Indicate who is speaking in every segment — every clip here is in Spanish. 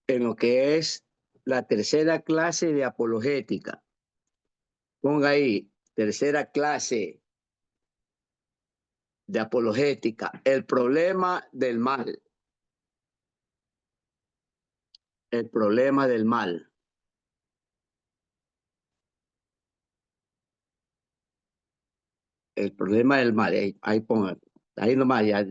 Speaker 1: en lo que es la tercera clase de apologética. Ponga ahí, tercera clase de apologética, el problema del mal. El problema del mal. El problema del mal. Ahí ponga, ahí nomás ya.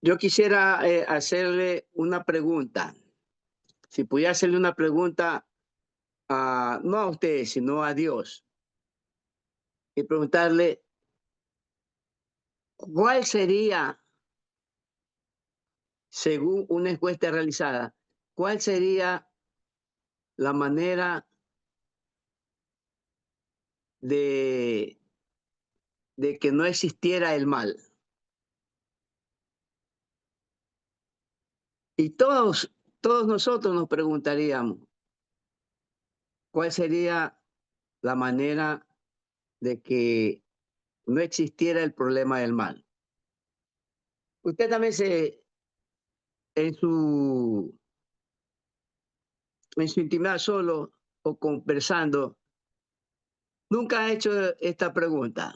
Speaker 1: Yo quisiera hacerle una pregunta. Si pudiera hacerle una pregunta, no a usted, sino a Dios. Y preguntarle, ¿cuál sería, según una encuesta realizada, cuál sería la manera de, de que no existiera el mal? Y todos nosotros nos preguntaríamos, ¿cuál sería la manera de que no existiera el problema del mal? Usted también en su, en su intimidad solo o conversando, nunca ha hecho esta pregunta.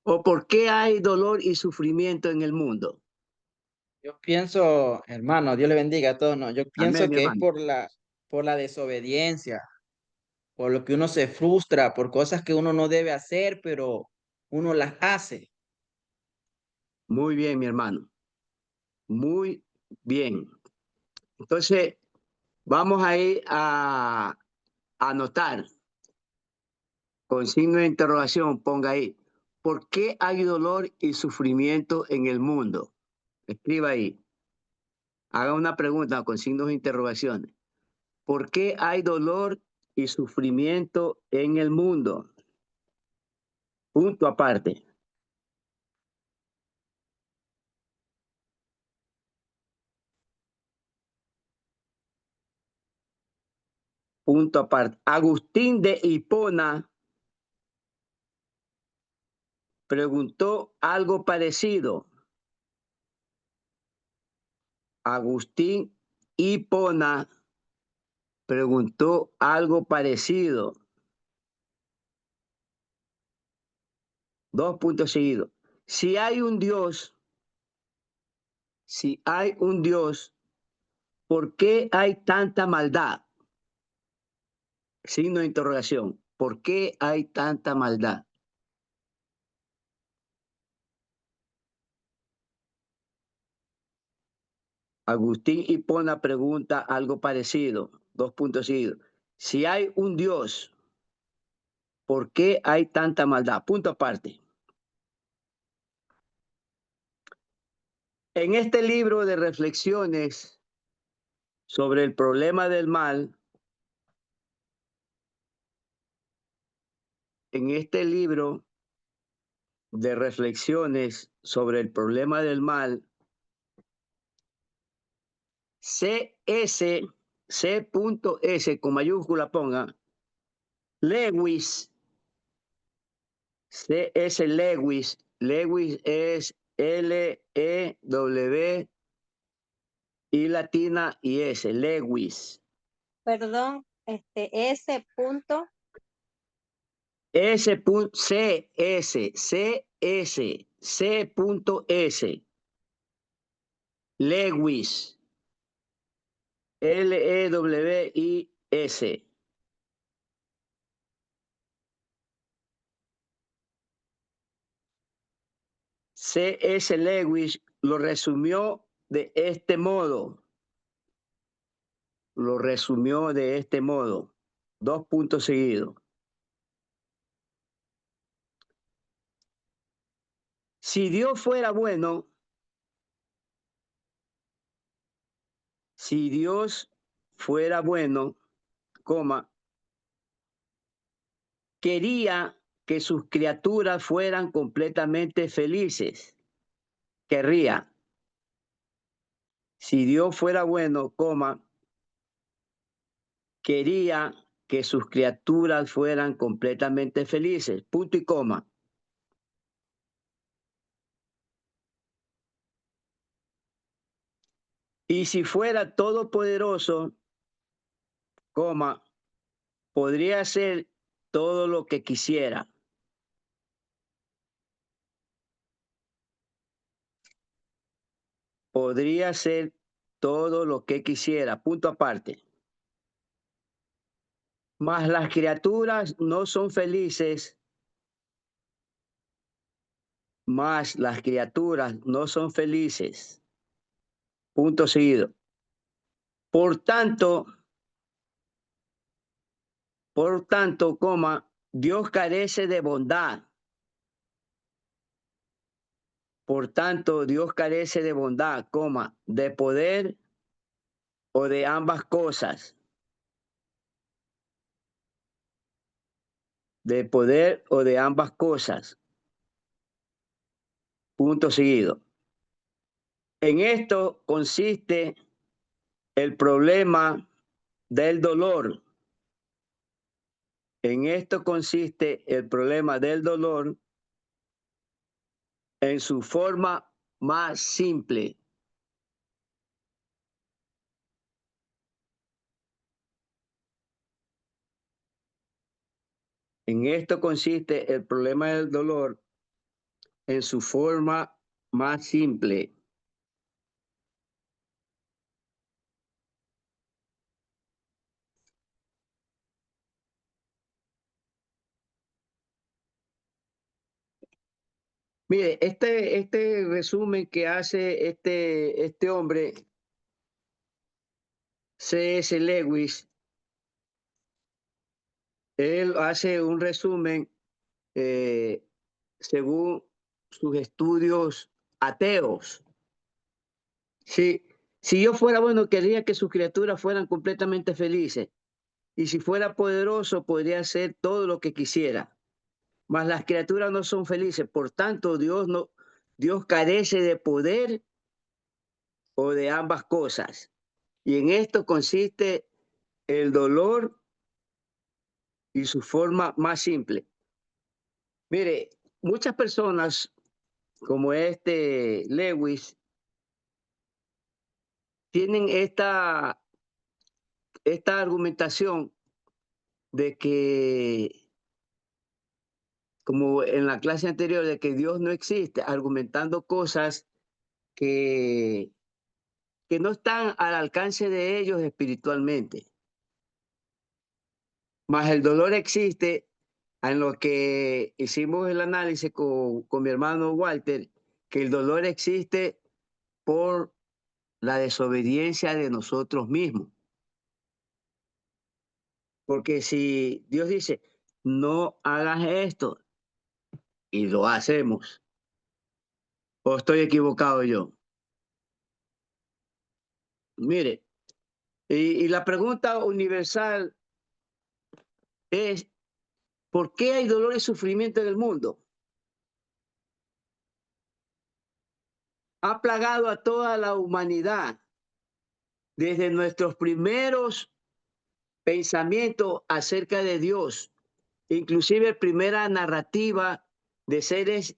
Speaker 1: ¿O por qué hay dolor y sufrimiento en el mundo?
Speaker 2: Yo pienso, hermano, Dios le bendiga a todos, ¿no? Yo
Speaker 1: Amén,
Speaker 2: pienso
Speaker 1: mi
Speaker 2: que es
Speaker 1: hermano.
Speaker 2: por la desobediencia, por lo que uno se frustra, por cosas que uno no debe hacer, pero uno las hace.
Speaker 1: Muy bien, mi hermano. Muy bien. Entonces, vamos a ir a anotar con signo de interrogación, ponga ahí. ¿Por qué hay dolor y sufrimiento en el mundo? Escriba ahí. Haga una pregunta con signos de interrogación. ¿Por qué hay dolor y sufrimiento en el mundo? Punto aparte. Punto aparte. Agustín de Hipona preguntó algo parecido. Agustín Hipona preguntó algo parecido. Dos puntos seguidos. Si hay un Dios, si hay un Dios, ¿por qué hay tanta maldad? Signo de interrogación. ¿Por qué hay tanta maldad? Agustín Hipona pregunta algo parecido. Dos puntos seguidos. Si hay un Dios, ¿por qué hay tanta maldad? Punto aparte. En este libro de reflexiones sobre el problema del mal, en este libro de reflexiones sobre el problema del mal, C.S. con mayúscula ponga, Lewis, C.S. Lewis, Lewis es L-E-W y latina y S, Lewis.
Speaker 3: Perdón, S punto.
Speaker 1: C.S. Lewis, Lewis. C.S. Lewis lo resumió de este modo. Lo resumió de este modo. Dos puntos seguidos. Si Dios fuera bueno, si Dios fuera bueno, coma, quería que sus criaturas fueran completamente felices. Querría. Si Dios fuera bueno, coma, quería que sus criaturas fueran completamente felices. Punto y coma. Y si fuera todopoderoso, coma, podría hacer todo lo que quisiera. Podría hacer todo lo que quisiera, punto aparte. Mas las criaturas no son felices, mas las criaturas no son felices, punto seguido. Por tanto, coma, Dios carece de bondad. Por tanto, Dios carece de bondad, coma, de poder o de ambas cosas. De poder o de ambas cosas. Punto seguido. En esto consiste el problema del dolor. En esto consiste el problema del dolor en su forma más simple. En esto consiste el problema del dolor en su forma más simple. Mire, este resumen que hace este hombre, C.S. Lewis, él hace un resumen según sus estudios ateos. Si yo fuera bueno, querría que sus criaturas fueran completamente felices. Y si fuera poderoso, podría hacer todo lo que quisiera. Mas las criaturas no son felices. Por tanto, Dios carece de poder o de ambas cosas. Y en esto consiste el dolor y su forma más simple. Mire, muchas personas como este Lewis tienen esta argumentación de que, como en la clase anterior, de que Dios no existe, argumentando cosas que no están al alcance de ellos espiritualmente. Mas el dolor existe, en lo que hicimos el análisis con mi hermano Walter, que el dolor existe por la desobediencia de nosotros mismos. Porque si Dios dice, no hagas esto, y lo hacemos, ¿o estoy equivocado yo? Mire, y la pregunta universal es, ¿por qué hay dolor y sufrimiento en el mundo? Ha plagado a toda la humanidad desde nuestros primeros pensamientos acerca de Dios, inclusive primera narrativa de seres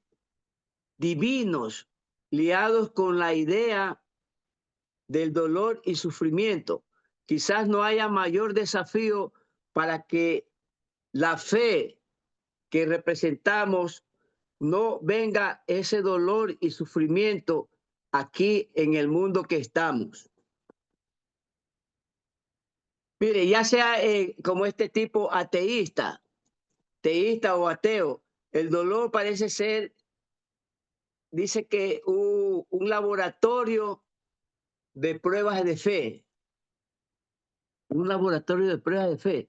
Speaker 1: divinos liados con la idea del dolor y sufrimiento. Quizás no haya mayor desafío para que la fe que representamos no venga ese dolor y sufrimiento aquí en el mundo que estamos. Mire, ya sea como este tipo ateísta, teísta o ateo, el dolor parece ser, dice que un laboratorio de pruebas de fe. Un laboratorio de pruebas de fe.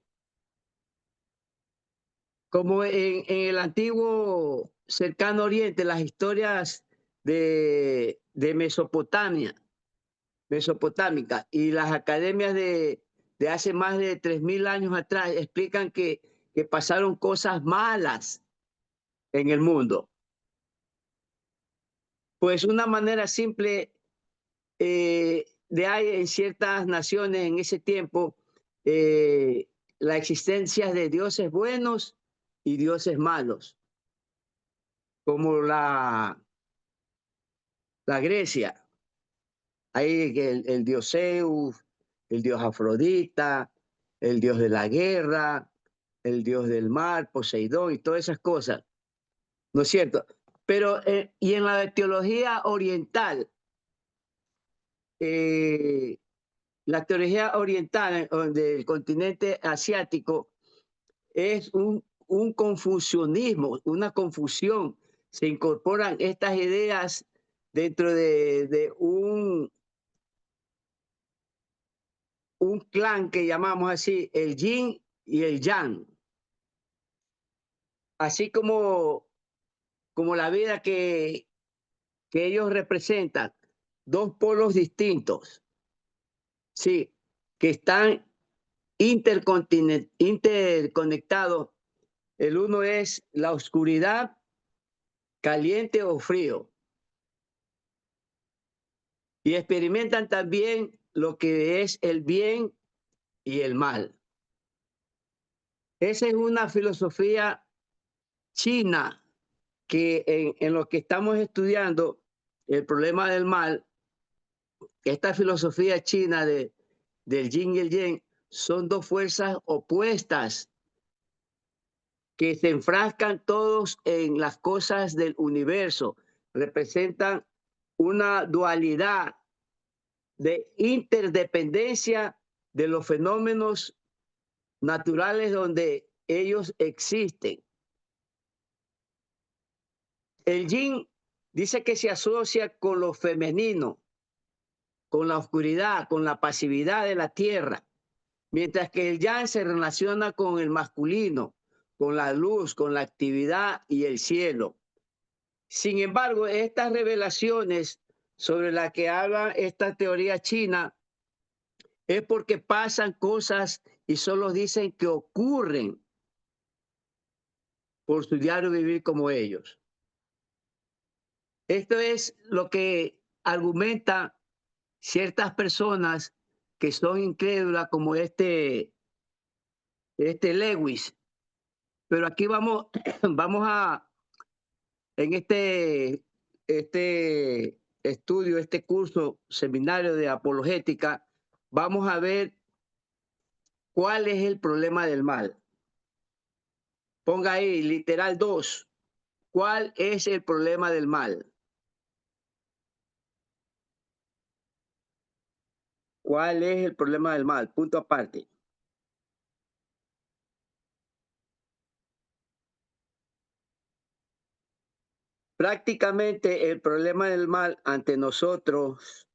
Speaker 1: Como en el antiguo cercano oriente, las historias de mesopotámica y las academias de hace más de 3000 años atrás explican que pasaron cosas malas en el mundo. Pues una manera simple de hay en ciertas naciones en ese tiempo la existencia de dioses buenos y dioses malos, como la Grecia. Hay el dios Zeus, el dios Afrodita, el dios de la guerra, el dios del mar, Poseidón y todas esas cosas, ¿no es cierto? Pero, y en la teología oriental, la teología oriental del continente asiático es un confusionismo, una confusión. Se incorporan estas ideas dentro de un clan que llamamos así, el yin y el yang. Así como la vida que ellos representan, dos polos distintos, sí, que están interconectados. El uno es la oscuridad, caliente o frío. Y experimentan también lo que es el bien y el mal. Esa es una filosofía china que en lo que estamos estudiando, el problema del mal, esta filosofía china del yin y el yang, son dos fuerzas opuestas que se enfrascan todos en las cosas del universo, representan una dualidad de interdependencia de los fenómenos naturales donde ellos existen. El yin dice que se asocia con lo femenino, con la oscuridad, con la pasividad de la tierra, mientras que el yang se relaciona con el masculino, con la luz, con la actividad y el cielo. Sin embargo, estas revelaciones sobre las que habla esta teoría china es porque pasan cosas y solo dicen que ocurren por su diario vivir como ellos. Esto es lo que argumentan ciertas personas que son incrédulas como este Lewis. Pero aquí vamos, vamos en este estudio, este curso, seminario de apologética, vamos a ver cuál es el problema del mal. Ponga ahí, literal 2. ¿Cuál es el problema del mal? ¿Cuál es el problema del mal? Punto aparte. Prácticamente el problema del mal ante nosotros,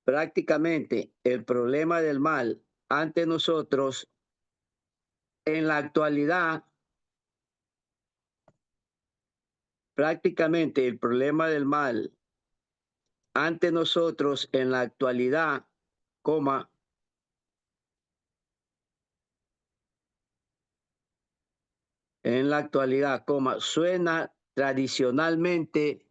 Speaker 1: prácticamente el problema del mal ante nosotros en la actualidad, prácticamente el problema del mal ante nosotros en la actualidad, coma, en la actualidad, coma, suena tradicionalmente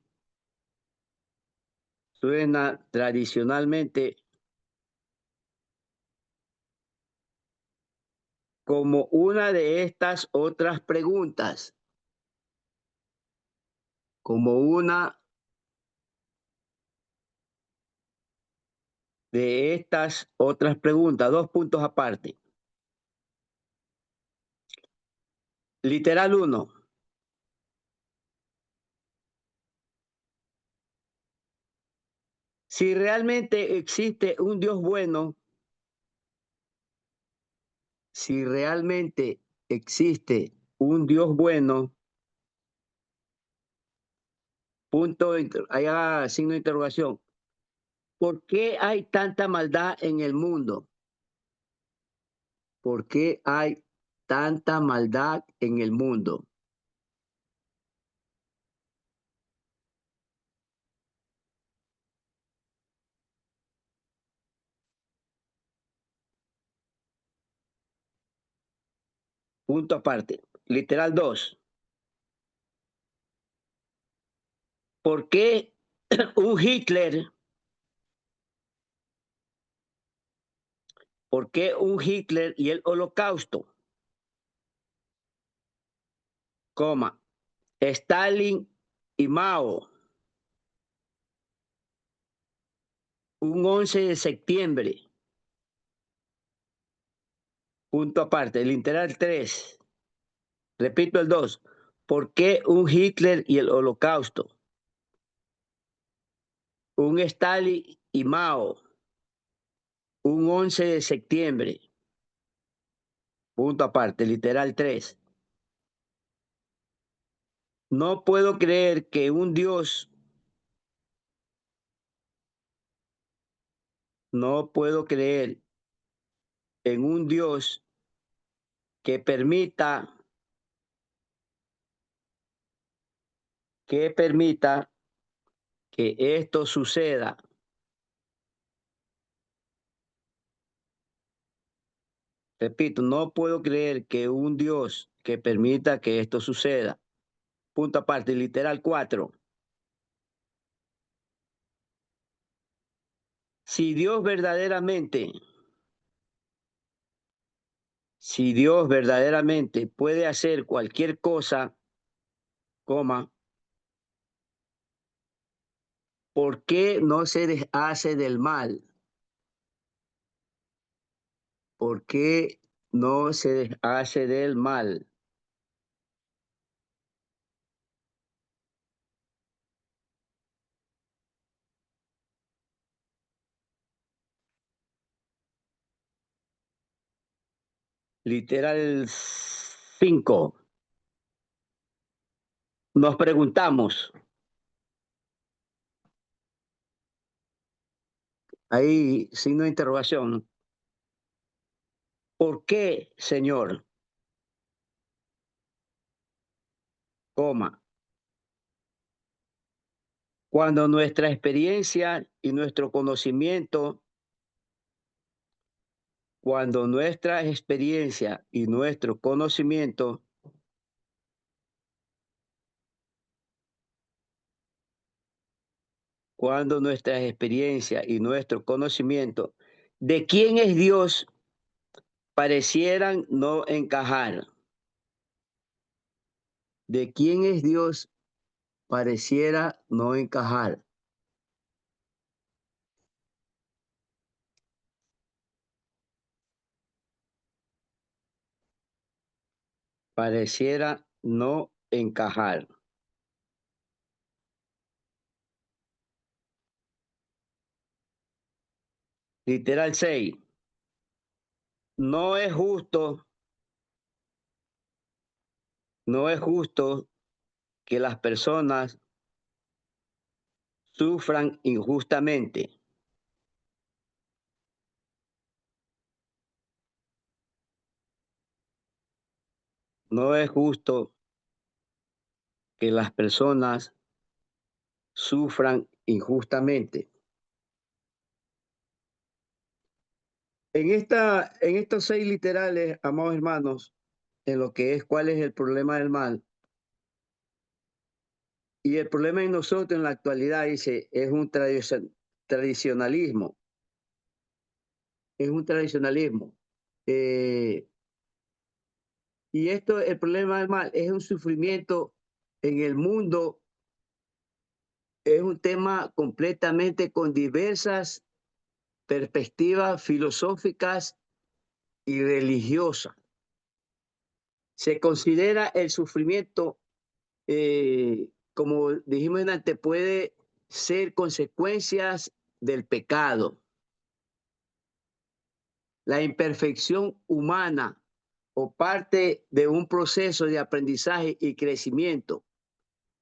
Speaker 1: como una de estas otras preguntas, como una de estas otras preguntas, 2 puntos aparte. Literal 1. Si realmente existe un Dios bueno, si realmente existe un Dios bueno, punto, hay signo de interrogación. ¿Por qué hay tanta maldad en el mundo? ¿Por qué hay tanta maldad en el mundo? Punto aparte. Literal 2. ¿Por qué un Hitler? ¿Por qué un Hitler y el Holocausto? Coma. Stalin y Mao. un 11 de septiembre. Punto aparte. Literal 3. Repito el 2. ¿Por qué un Hitler y el Holocausto? Un Stalin y Mao. Un 11 de septiembre. Punto aparte. Literal 3. No puedo creer que un Dios. No puedo creer en un Dios que permita que esto suceda. Repito, no puedo creer que un Dios que permita que esto suceda. Punto aparte, literal 4. Si Dios verdaderamente puede hacer cualquier cosa, coma, ¿por qué no se deshace del mal? ¿Por qué no se deshace del mal? Literal 5. Nos preguntamos, ahí signo de interrogación, ¿por qué, Señor? Coma. Cuando nuestra experiencia y nuestro conocimiento, cuando nuestra experiencia y nuestro conocimiento cuando nuestras experiencias y nuestro conocimiento de quién es Dios parecieran no encajar. De quién es Dios pareciera no encajar. Pareciera no encajar. Literal 6. No es justo, no es justo que las personas sufran injustamente. No es justo que las personas sufran injustamente. En estos 6 literales, amados hermanos, en lo que es cuál es el problema del mal. Y el problema en nosotros en la actualidad, dice, es un tradicionalismo. Es un tradicionalismo. Y esto, el problema del mal, es un sufrimiento en el mundo. Es un tema completamente con diversas perspectivas filosóficas y religiosas. Se considera el sufrimiento, como dijimos antes, puede ser consecuencias del pecado, la imperfección humana o parte de un proceso de aprendizaje y crecimiento.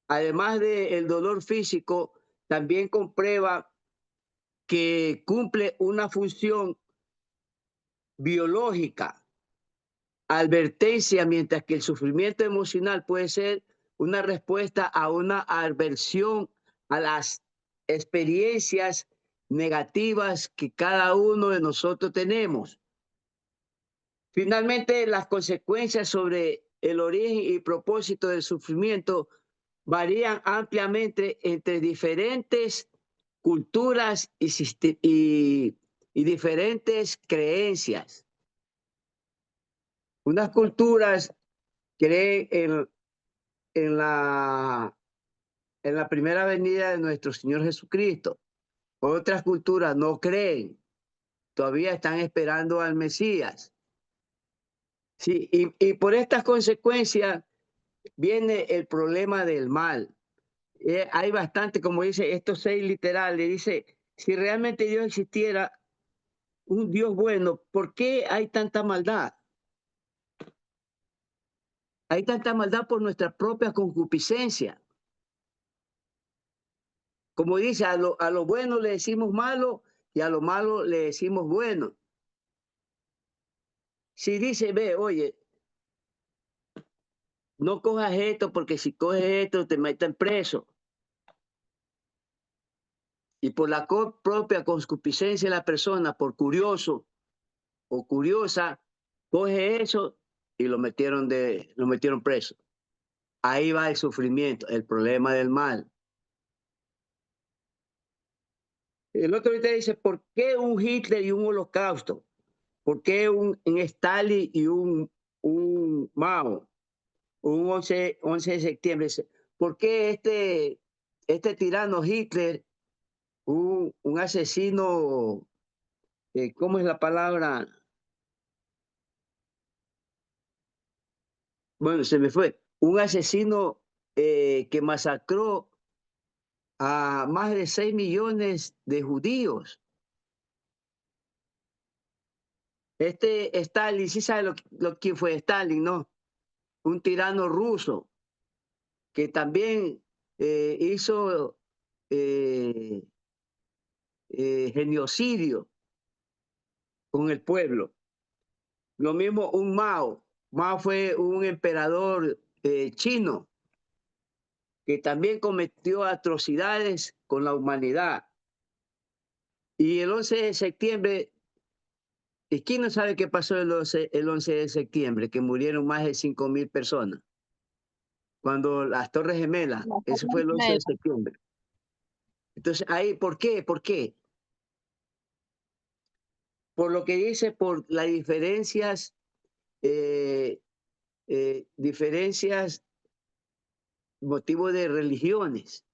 Speaker 1: Además del dolor físico, también comprueba que cumple una función biológica, advertencia, mientras que el sufrimiento emocional puede ser una respuesta a una aversión a las experiencias negativas que cada uno de nosotros tenemos. Finalmente, las consecuencias sobre el origen y propósito del sufrimiento varían ampliamente entre diferentes culturas y diferentes creencias. Unas culturas creen en la primera venida de nuestro Señor Jesucristo. Otras culturas no creen, todavía están esperando al Mesías. Sí, y por estas consecuencias viene el problema del mal. Hay bastante, como dice, estos 6 literales, dice, si realmente Dios existiera, un Dios bueno, ¿por qué hay tanta maldad? Hay tanta maldad por nuestra propia concupiscencia. Como dice, a lo bueno le decimos malo y a lo malo le decimos bueno. Si dice, ve, oye, no cojas esto porque si coges esto te meten preso. Y por la propia concupiscencia de la persona, por curioso o curiosa, coge eso y lo metieron preso. Ahí va el sufrimiento, el problema del mal. El otro ahorita dice, ¿por qué un Hitler y un holocausto? ¿Por qué un Stalin y un Mao? Un 11 de septiembre. ¿Por qué este tirano Hitler, un asesino, ¿cómo es la palabra? Bueno, se me fue. Un asesino que masacró a más de 6 millones de judíos. Este Stalin, sí sabe quién fue Stalin, ¿no? Un tirano ruso que también hizo eh, genocidio con el pueblo. Lo mismo un Mao. Mao fue un emperador chino que también cometió atrocidades con la humanidad. Y el 11 de septiembre, ¿y quién no sabe qué pasó el 11 de septiembre? Que murieron más de 5.000 personas. Cuando las Torres Gemelas, eso fue el 11 de septiembre. Entonces, ahí, ¿por qué? ¿Por qué? Por lo que dice, por las eh, diferencias, motivo de religiones,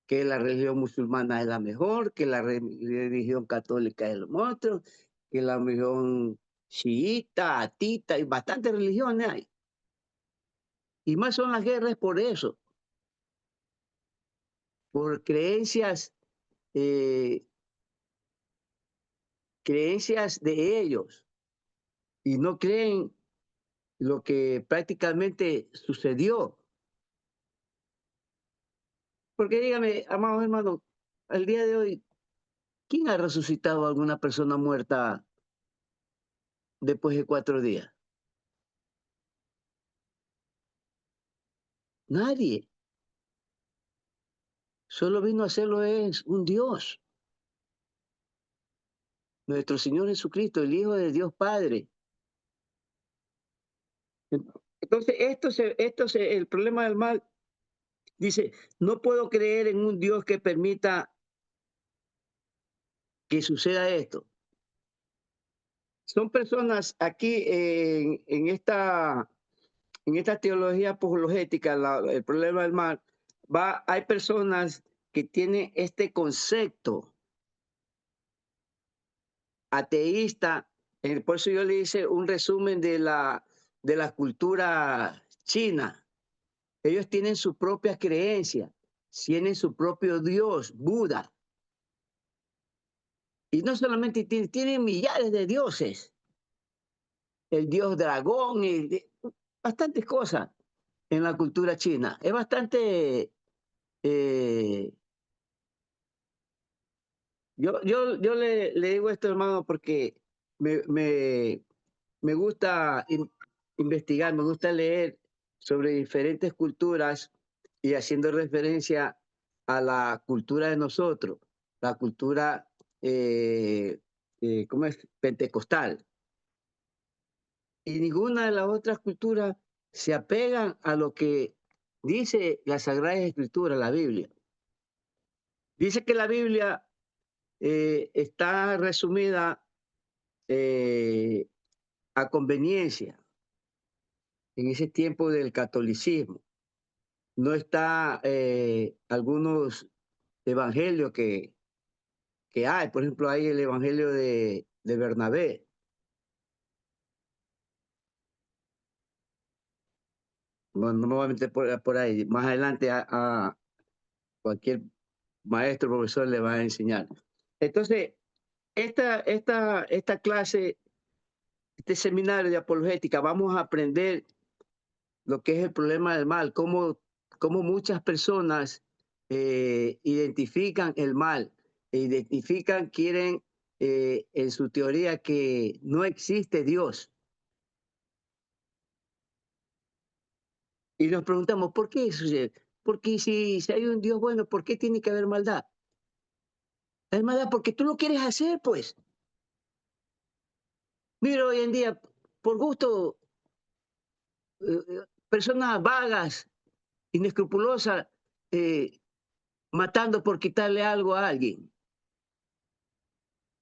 Speaker 1: que la religión musulmana es la mejor, que la religión católica es lo otro, que la religión chiita, atita, y bastantes religiones hay. Y más son las guerras por eso, por eh, creencias de ellos, y no creen lo que prácticamente sucedió. Porque dígame, amados hermanos, al día de hoy, ¿quién ha resucitado a alguna persona muerta después de 4 días? Nadie. Solo vino a hacerlo es un Dios, nuestro Señor Jesucristo, el Hijo de Dios Padre. Entonces, el problema del mal dice, no puedo creer en un Dios que permita que suceda esto. Son personas aquí en esta teología apologética, el problema del mal, hay personas que tienen este concepto ateísta. Por eso yo le hice un resumen de la cultura china. Ellos tienen su propia creencia, tienen su propio Dios, Buda. Y no solamente tienen millares de dioses, el dios dragón, bastantes cosas en la cultura china. Es bastante... eh, yo le digo esto, hermano, porque me, me, me gusta investigar, me gusta leer sobre diferentes culturas y haciendo referencia a la cultura de nosotros, la cultura, ¿cómo es? Pentecostal. Y ninguna de las otras culturas se apegan a lo que dice la Sagrada Escritura, la Biblia. Dice que la Biblia está resumida eh, a conveniencia en ese tiempo del catolicismo. No está algunos evangelio que hay. Por ejemplo, hay el evangelio de Bernabé. Bueno, no me voy a meter por ahí. Más adelante a cualquier maestro, profesor le va a enseñar. Entonces, esta clase, este seminario de apologética, vamos a aprender lo que es el problema del mal, cómo muchas personas identifican el mal, quieren en su teoría que no existe Dios. Y nos preguntamos, ¿por qué eso sucede? Porque si hay un Dios bueno, ¿por qué tiene que haber maldad? Hay maldad porque tú lo quieres hacer, pues. Mira, hoy en día, por gusto, personas vagas, inescrupulosas, matando por quitarle algo a alguien.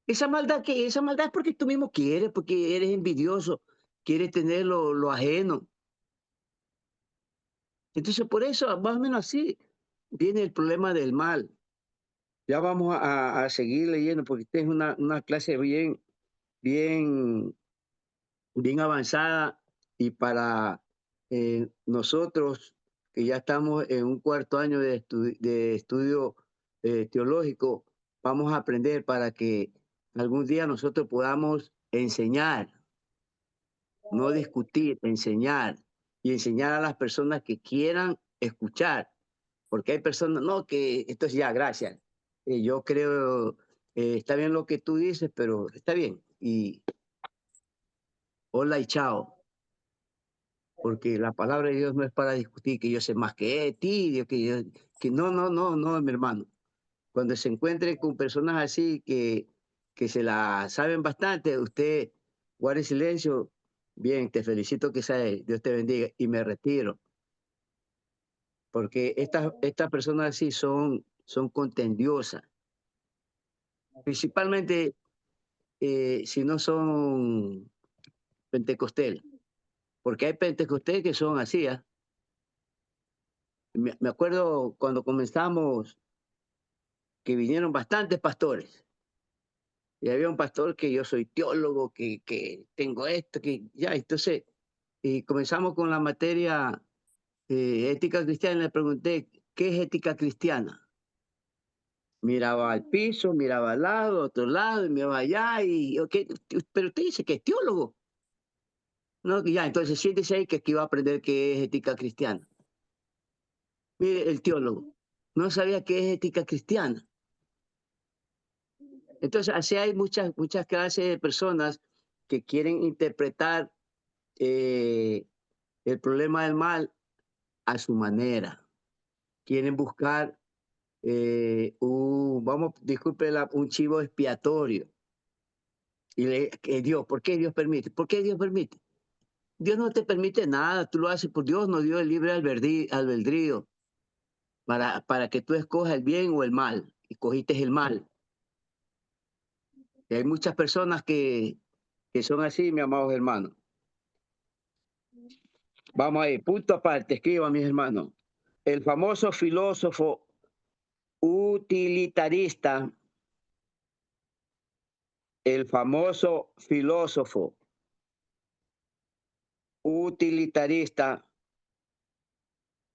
Speaker 1: Esa maldad es porque tú mismo quieres, porque eres envidioso, quieres tener lo ajeno. Entonces, por eso, más o menos así, viene el problema del mal. Ya vamos a seguir leyendo, porque esta es una clase bien, bien avanzada, y para nosotros, que ya estamos en un cuarto año de estudio teológico, vamos a aprender para que algún día nosotros podamos enseñar, no discutir, enseñar, y enseñar a las personas que quieran escuchar, porque hay personas, no, que esto es ya, gracias. Yo creo, está bien lo que tú dices, pero está bien, y hola y chao. Porque la palabra de Dios no es para discutir que yo sé más que ti, que no, mi hermano. Cuando se encuentre con personas así que se la saben bastante, usted guarde silencio. Bien, te felicito, que Dios te bendiga, y me retiro. Porque estas personas así son contendiosas, principalmente si no son pentecostales, porque hay pentecostales que son así. Me acuerdo cuando comenzamos que vinieron bastantes pastores. Y había un pastor que yo soy teólogo, que tengo esto, que ya, entonces, y comenzamos con la materia ética cristiana, y le pregunté, ¿qué es ética cristiana? Miraba al piso, miraba al lado, otro lado, y miraba allá, y, okay, pero usted dice que es teólogo. No, ya, entonces siéntese ahí, que aquí va a aprender qué es ética cristiana. Mire, el teólogo no sabía qué es ética cristiana. Entonces, así hay muchas clases de personas que quieren interpretar el problema del mal a su manera. Quieren buscar un chivo expiatorio. Y que Dios, ¿por qué Dios permite? ¿Por qué Dios permite? Dios no te permite nada, tú lo haces por Dios, no dio el libre albedrío para que tú escojas el bien o el mal, y cogiste el mal. Y hay muchas personas que son así, mis amados hermanos. Vamos ahí, punto aparte, escriban, mis hermanos. El famoso filósofo utilitarista, el famoso filósofo utilitarista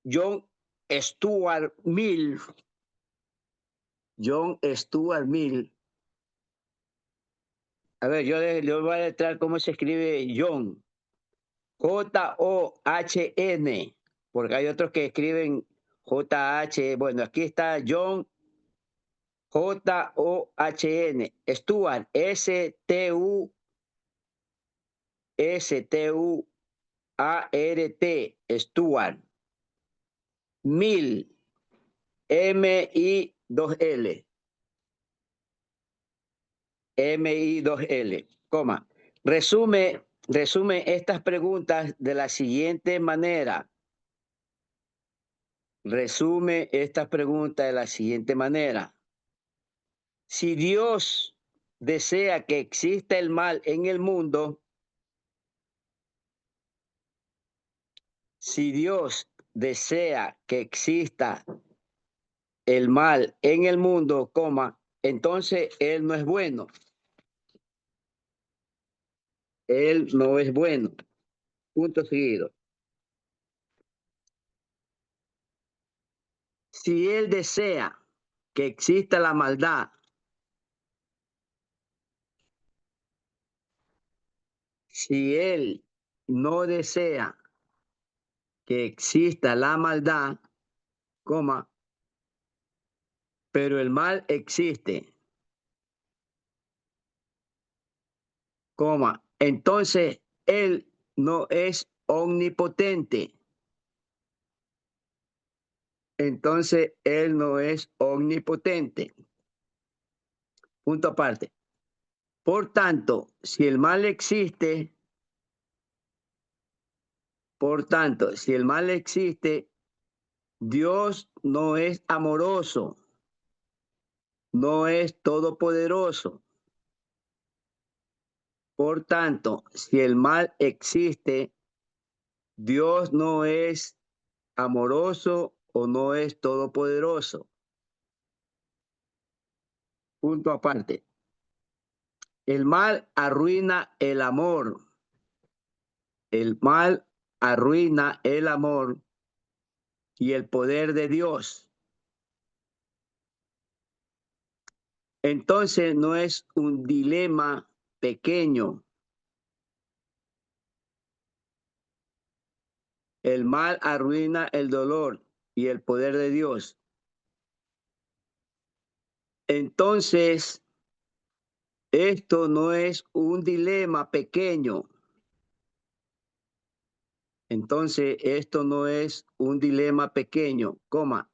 Speaker 1: John Stuart Mill, a ver, yo voy a letrar cómo se escribe John, John, porque hay otros que escriben JH, bueno, aquí está John, John, Stuart, Stuart, Mill, MI2L, coma. Resume estas preguntas de la siguiente manera. Si Dios desea que exista el mal en el mundo, si Dios desea que exista el mal en el mundo, coma, entonces él no es bueno. Él no es bueno. Punto seguido. Si él desea que exista la maldad, si él no desea que exista la maldad, coma, pero el mal existe, coma, entonces él no es omnipotente. Entonces él no es omnipotente. Punto aparte. Por tanto, si el mal existe, por tanto, si el mal existe, Dios no es amoroso, no es todopoderoso. Por tanto, si el mal existe, Dios no es amoroso o no es todopoderoso. Punto aparte. El mal arruina el amor. El mal arruina el amor y el poder de Dios. Entonces no es un dilema pequeño. El mal arruina el dolor y el poder de Dios. Entonces, esto no es un dilema pequeño. Entonces, esto no es un dilema pequeño, coma.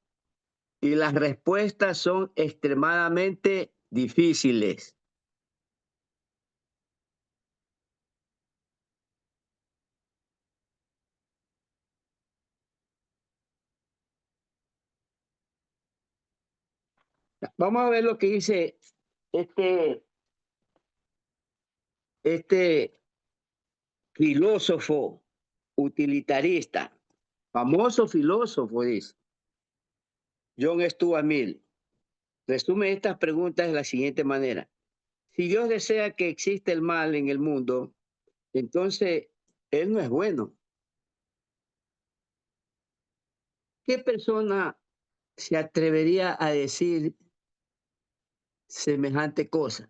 Speaker 1: Y las respuestas son extremadamente difíciles. Vamos a ver lo que dice este filósofo utilitarista, famoso filósofo, dice John Stuart Mill. Resume estas preguntas de la siguiente manera. Si Dios desea que exista el mal en el mundo, entonces Él no es bueno. ¿Qué persona se atrevería a decir semejante cosa?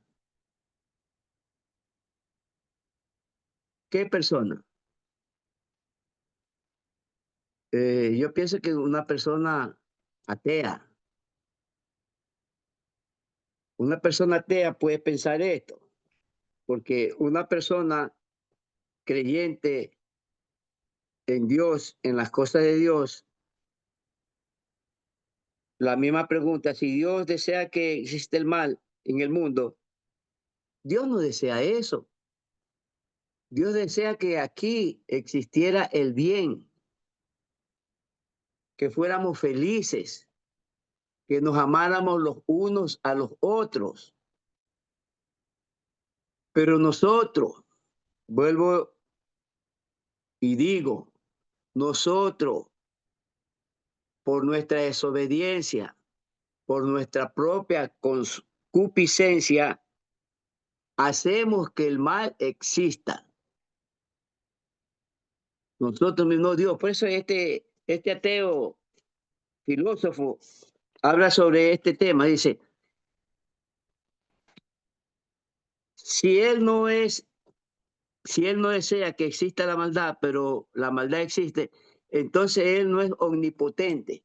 Speaker 1: ¿Qué persona? Yo pienso que una persona atea puede pensar esto, porque una persona creyente en Dios, en las cosas de Dios, la misma pregunta, si Dios desea que exista el mal en el mundo, Dios no desea eso. Dios desea que aquí existiera el bien, que fuéramos felices, que nos amáramos los unos a los otros. Pero nosotros, vuelvo y digo, nosotros, por nuestra desobediencia, por nuestra propia concupiscencia, hacemos que el mal exista. Nosotros mismos, Dios. Por eso este ateo filósofo habla sobre este tema. Dice, si él no desea que exista la maldad, pero la maldad existe, entonces él no es omnipotente.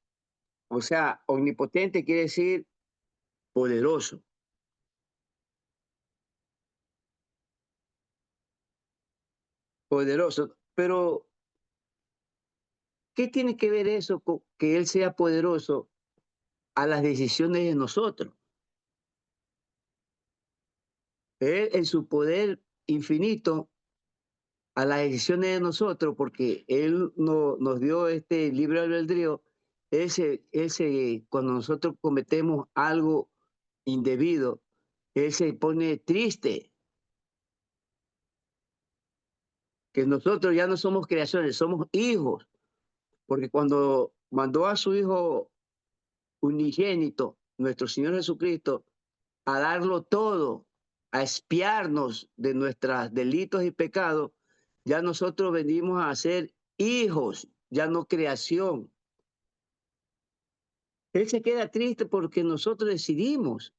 Speaker 1: O sea, omnipotente quiere decir poderoso. Poderoso. Pero, ¿qué tiene que ver eso con que él sea poderoso a las decisiones de nosotros? Él en su poder infinito a las decisiones de nosotros, porque Él nos dio este libre albedrío, cuando nosotros cometemos algo indebido, Él se pone triste, que nosotros ya no somos creaciones, somos hijos, porque cuando mandó a su hijo unigénito, nuestro Señor Jesucristo, a darlo todo, a expiarnos de nuestros delitos y pecados, ya nosotros venimos a ser hijos, ya no creación. Él se queda triste porque nosotros decidimos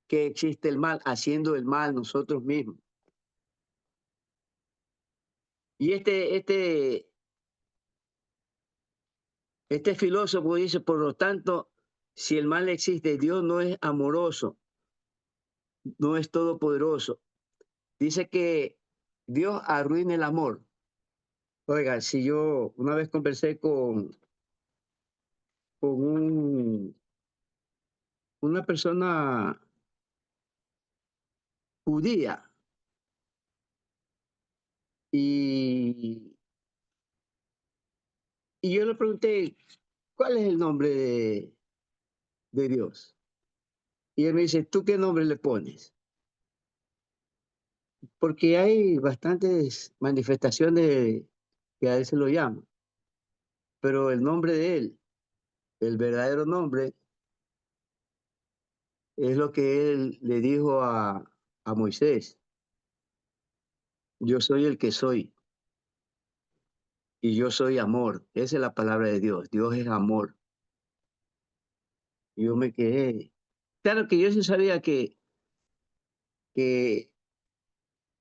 Speaker 1: que existe el mal, haciendo el mal nosotros mismos. Y este filósofo dice, por lo tanto, si el mal existe, Dios no es amoroso, no es todopoderoso. Dice que Dios arruina el amor. Oiga, si yo una vez conversé con una persona judía y, y yo le pregunté, ¿cuál es el nombre de Dios? Y él me dice, ¿tú qué nombre le pones? Porque hay bastantes manifestaciones que a él se lo llaman, pero el nombre de él, el verdadero nombre, es lo que él le dijo a Moisés. Yo soy el que soy y yo soy amor. Esa es la palabra de Dios. Dios es amor. Y yo me quedé. Claro que yo sí sabía que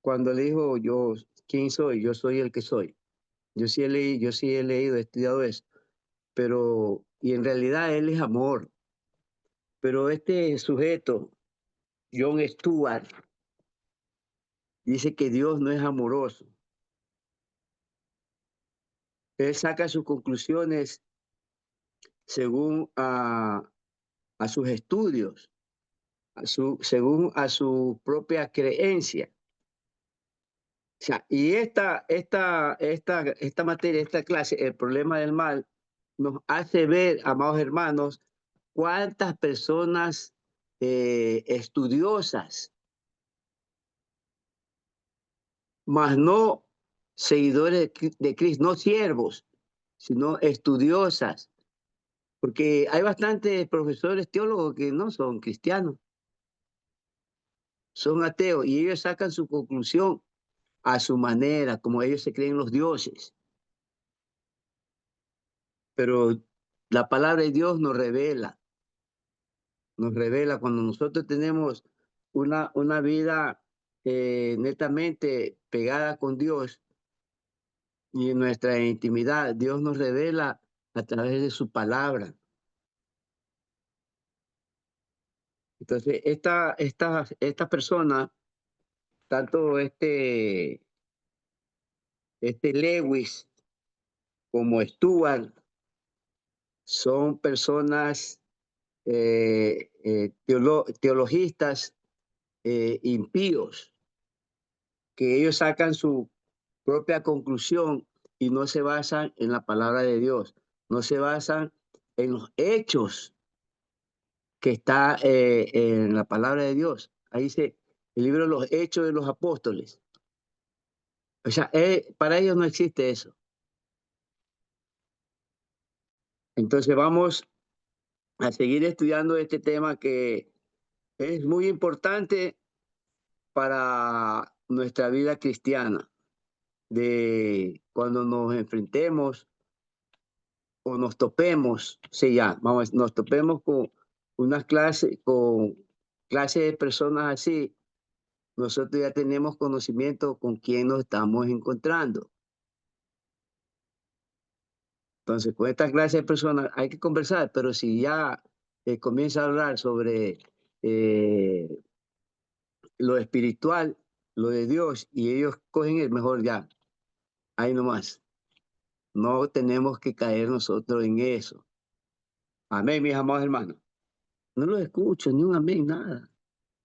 Speaker 1: cuando le dijo yo, ¿quién soy? Yo soy el que soy. Yo sí he leído, he estudiado eso. Pero, y en realidad él es amor. Pero este sujeto, John Stuart, dice que Dios no es amoroso. Él saca sus conclusiones según a sus estudios, según a su propia creencia. O sea, y esta materia, esta clase, el problema del mal, nos hace ver, amados hermanos, cuántas personas estudiosas, mas no seguidores de Cristo, no siervos, sino estudiosas, porque hay bastantes profesores teólogos que no son cristianos, son ateos, y ellos sacan su conclusión a su manera, como ellos se creen los dioses. Pero la palabra de Dios nos revela cuando nosotros tenemos una vida netamente pegada con Dios y en nuestra intimidad, Dios nos revela a través de su palabra. Entonces, esta persona, tanto este Lewis como Stuart, son personas teologistas impíos, que ellos sacan su propia conclusión y no se basan en la palabra de Dios, no se basan en los hechos que está en la palabra de Dios. Ahí dice el libro de los Hechos de los Apóstoles. O sea, para ellos no existe eso. Entonces vamos a seguir estudiando este tema que es muy importante para nuestra vida cristiana, de cuando nos enfrentemos o nos topemos, sí, ya, vamos, nos topemos con clases de personas así, nosotros ya tenemos conocimiento con quién nos estamos encontrando. Entonces, con esta clase de personas hay que conversar, pero si ya comienza a hablar sobre eh, lo espiritual, lo de Dios, y ellos cogen el mejor ya, ahí nomás. No tenemos que caer nosotros en eso. Amén, mis amados hermanos. No los escucho, ni un amén, nada.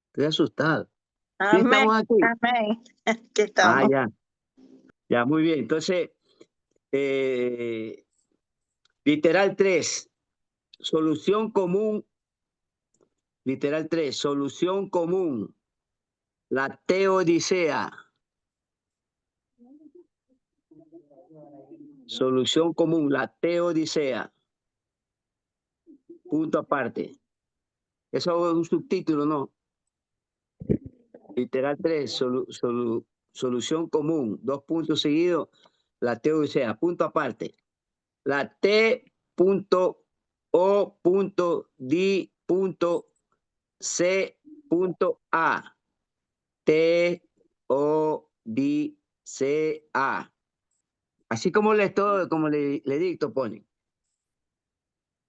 Speaker 1: Estoy asustado. ¿Sí
Speaker 4: Amén,
Speaker 1: estamos aquí?
Speaker 4: amén. Aquí
Speaker 1: Ah,
Speaker 4: estamos.
Speaker 1: ya, muy bien. Entonces, literal 3, solución común. Literal 3, solución común. La teodicea. Solución común, la teodicea. punto aparte. Eso es un subtítulo, ¿no? Literal 3, solución común, 2 puntos seguidos, la T o sea, punto aparte. La T punto O punto D punto C punto A. T O D C A. Así como le todo, como le dicto, pone.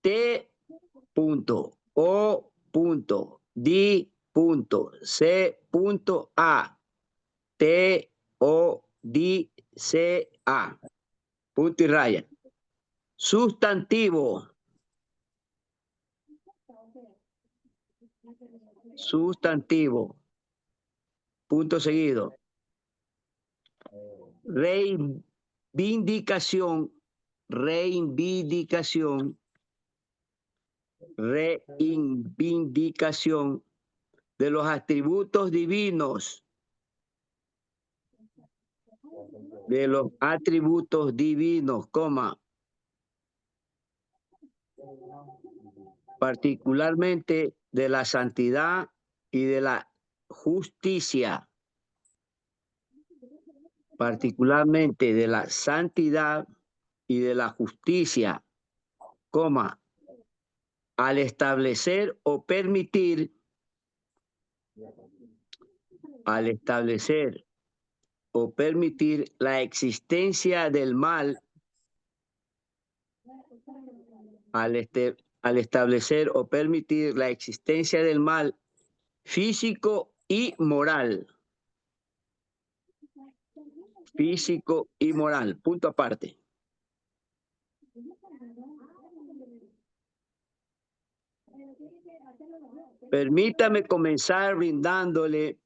Speaker 1: T punto O punto D punto C punto A. T O D C A. Punto y raya. Sustantivo. Sustantivo. Punto seguido. Reivindicación. Reivindicación. Reivindicación de los atributos divinos. De los atributos divinos, coma. Particularmente de la santidad y de la justicia. Particularmente de la santidad y de la justicia, coma, al establecer o permitir, la existencia del mal, al establecer o permitir la existencia del mal físico y moral. Físico y moral, punto aparte. Permítame comenzar brindándole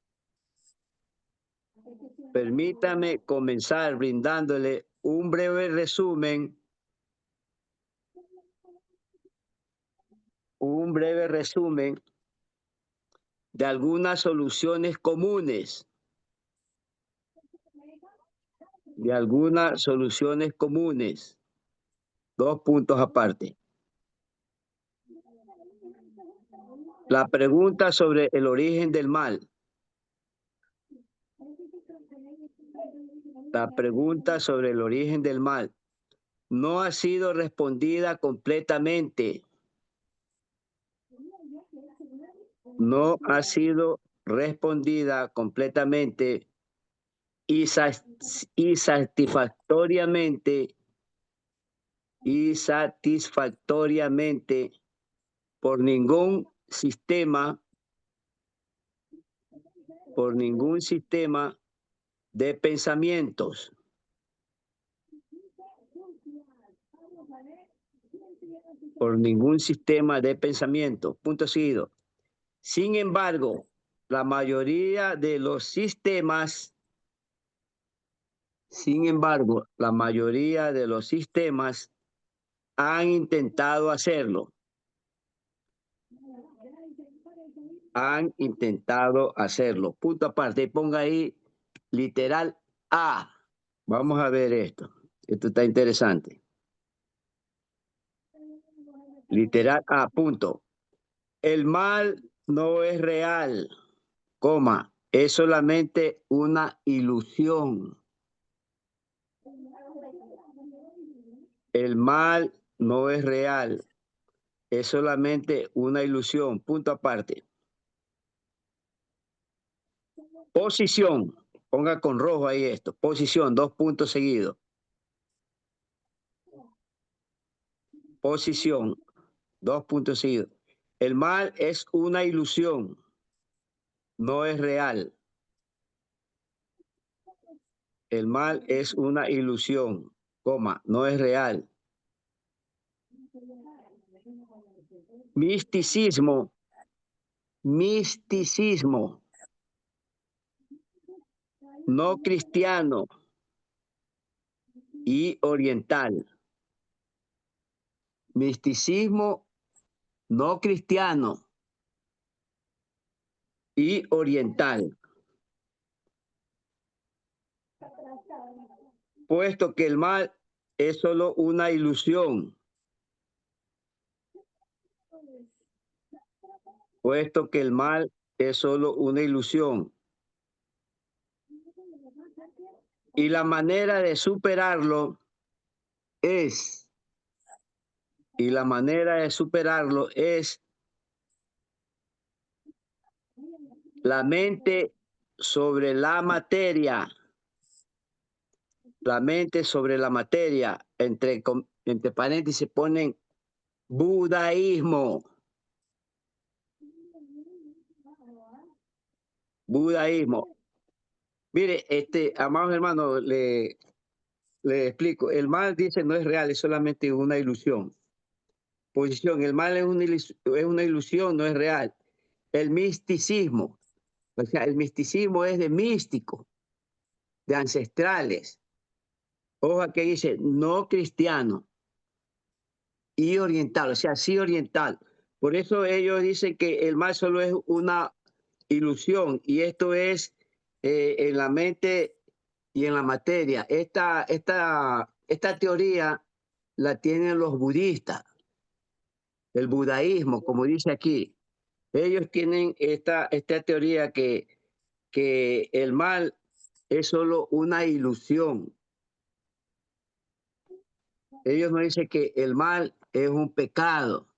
Speaker 1: un breve resumen de algunas soluciones comunes. Dos puntos aparte. La pregunta sobre el origen del mal. La pregunta sobre el origen del mal no ha sido respondida completamente. No ha sido respondida completamente y satisfactoriamente por ningún sistema de pensamientos. Por ningún sistema de pensamiento. Punto seguido. Sin embargo, la mayoría de los sistemas han intentado hacerlo. Punto aparte. Ponga ahí literal A. Vamos a ver esto. Esto está interesante. Literal A. Punto. El mal no es real, coma, es solamente una ilusión. El mal no es real, es solamente una ilusión. Punto aparte. Posición. Ponga con rojo ahí esto. Posición, 2 puntos seguidos. Posición, 2 puntos seguidos. El mal es una ilusión, no es real. El mal es una ilusión, coma, no es real. Misticismo. No cristiano y oriental. Misticismo no cristiano y oriental. Puesto que el mal es solo una ilusión. puesto que el mal es solo una ilusión. Y la manera de superarlo es, la mente sobre la materia. La mente sobre la materia. Entre paréntesis ponen budaísmo. Budaísmo. Mire, amados hermanos, le explico. El mal, dice, no es real, es solamente una ilusión. Posición, el mal es una ilusión, no es real. El misticismo, o sea, el misticismo es de místico, de ancestrales. Ojo, aquí dice no cristiano y oriental, o sea, sí oriental. Por eso ellos dicen que el mal solo es una ilusión y esto es en la mente y en la materia. Esta teoría la tienen los budistas, el budaísmo, como dice aquí. Ellos tienen esta teoría que el mal es solo una ilusión. Ellos no dicen que el mal es un pecado,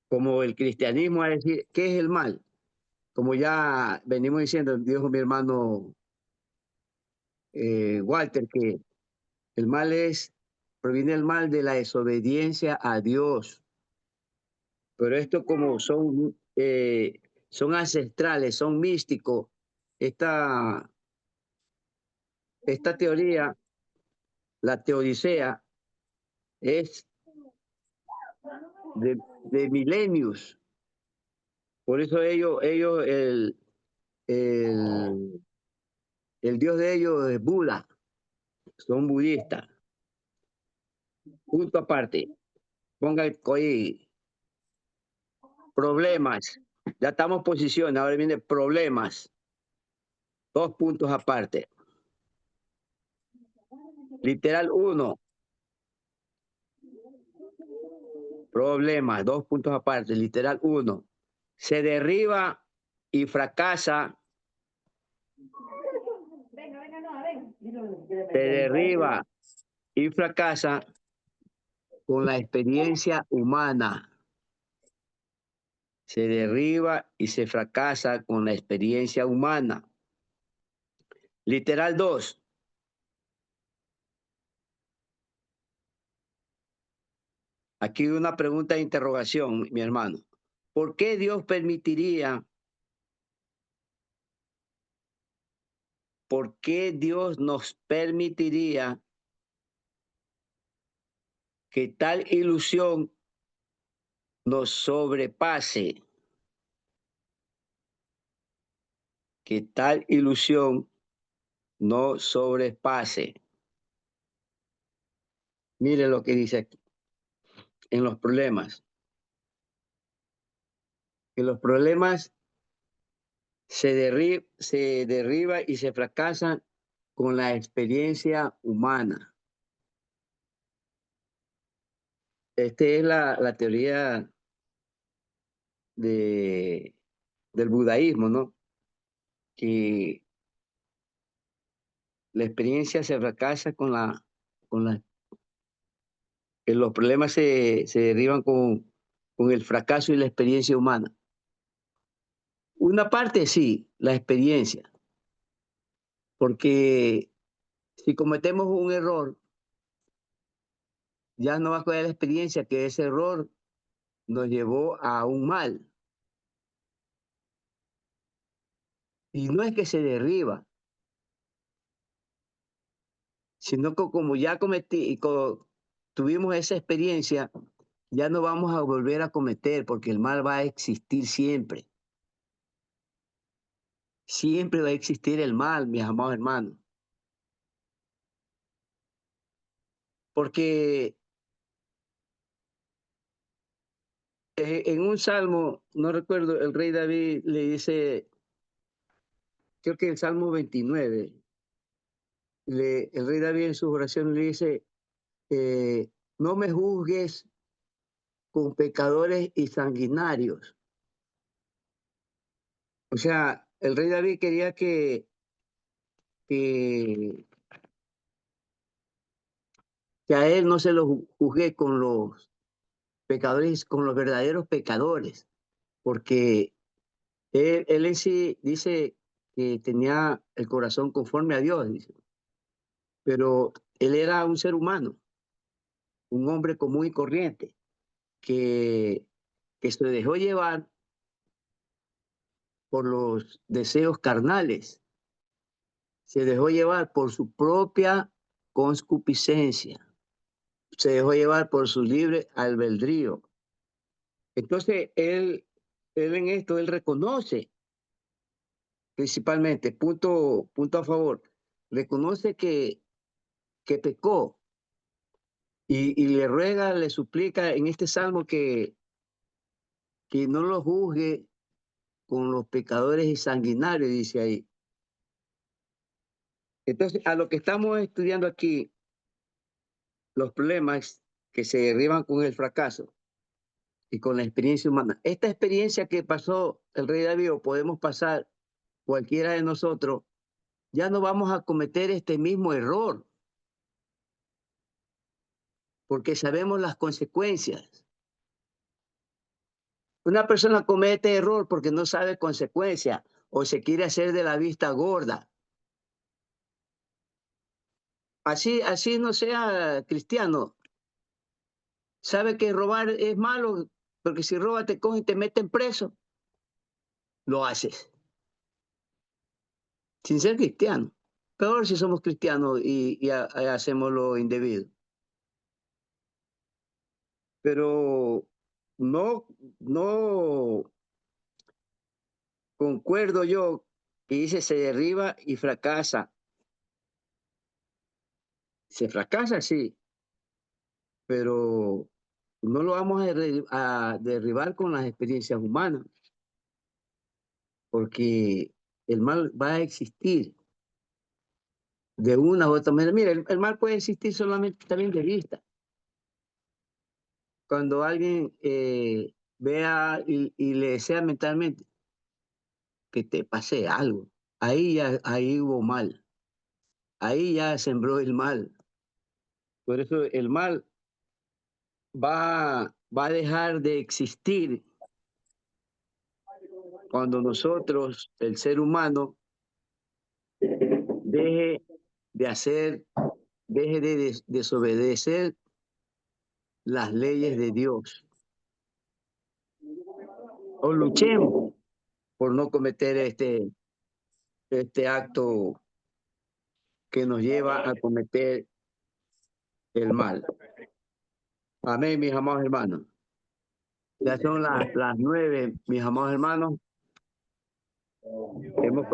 Speaker 1: como el cristianismo a decir, ¿qué es el mal? Como ya venimos diciendo, dijo mi hermano Walter, que el mal proviene el mal de la desobediencia a Dios. Pero esto como son ancestrales, son místicos, esta teoría, la teodicea, es de milenios. Por eso ellos el, el Dios de ellos es Buda, son budistas. Punto aparte, ponga ahí problemas. Ya estamos en posición, ahora viene problemas. 2 puntos aparte. Literal 1, problemas, 2 puntos aparte. Literal 1, se derriba y fracasa. Se derriba y fracasa con la experiencia humana. Se derriba y se fracasa con la experiencia humana. Literal 2. Aquí una pregunta de interrogación, mi hermano. ¿Por qué Dios nos permitiría que tal ilusión nos sobrepase? Que tal ilusión no sobrepase. Mire lo que dice aquí, en los problemas. Que los problemas se derriba y se fracasan con la experiencia humana. Esta es la teoría del budaísmo, ¿no? Que la experiencia se fracasa que los problemas se derriban con el fracaso y la experiencia humana. Una parte sí, la experiencia, porque si cometemos un error, ya no va a quedar la experiencia que ese error nos llevó a un mal. Y no es que se derriba, sino que como ya tuvimos esa experiencia, ya no vamos a volver a cometer porque el mal va a existir siempre. Siempre va a existir el mal, mis amados hermanos. Porque en un salmo, no recuerdo, el rey David le dice, creo que el Salmo 29, el rey David en su oración le dice, no me juzgues con pecadores y sanguinarios. O sea, el rey David quería que, que a él no se lo juzgue con los pecadores, con los verdaderos pecadores, porque él en sí dice que tenía el corazón conforme a Dios, dice, pero él era un ser humano, un hombre común y corriente, que, que se dejó llevar por los deseos carnales, se dejó llevar por su propia concupiscencia, se dejó llevar por su libre albedrío. Entonces, él en esto, él reconoce principalmente, punto a favor, reconoce que pecó y le ruega, le suplica en este salmo que no lo juzgue con los pecadores y sanguinarios, dice ahí. Entonces, a lo que estamos estudiando aquí, los problemas que se derriban con el fracaso y con la experiencia humana. Esta experiencia que pasó el rey David, o podemos pasar cualquiera de nosotros, ya no vamos a cometer este mismo error, porque sabemos las consecuencias. Una persona comete error porque no sabe consecuencias o se quiere hacer de la vista gorda. Así no sea cristiano. Sabe que robar es malo, porque si roba te cogen y te meten preso. Lo haces, sin ser cristiano. Peor si somos cristianos y hacemos lo indebido. Pero no concuerdo yo que dice se derriba y fracasa. Se fracasa, sí, pero no lo vamos a derribar con las experiencias humanas, porque el mal va a existir de una u otra manera. Mira, el mal puede existir solamente también de vista. Cuando alguien vea y le desea mentalmente que te pase algo, ahí hubo mal, ahí ya sembró el mal. Por eso el mal va a dejar de existir cuando nosotros, el ser humano, deje de hacer, deje de desobedecer las leyes de Dios. O luchemos por no cometer este acto que nos lleva a cometer el mal. Amén, mis amados hermanos. Ya son las 9, mis amados hermanos. Hemos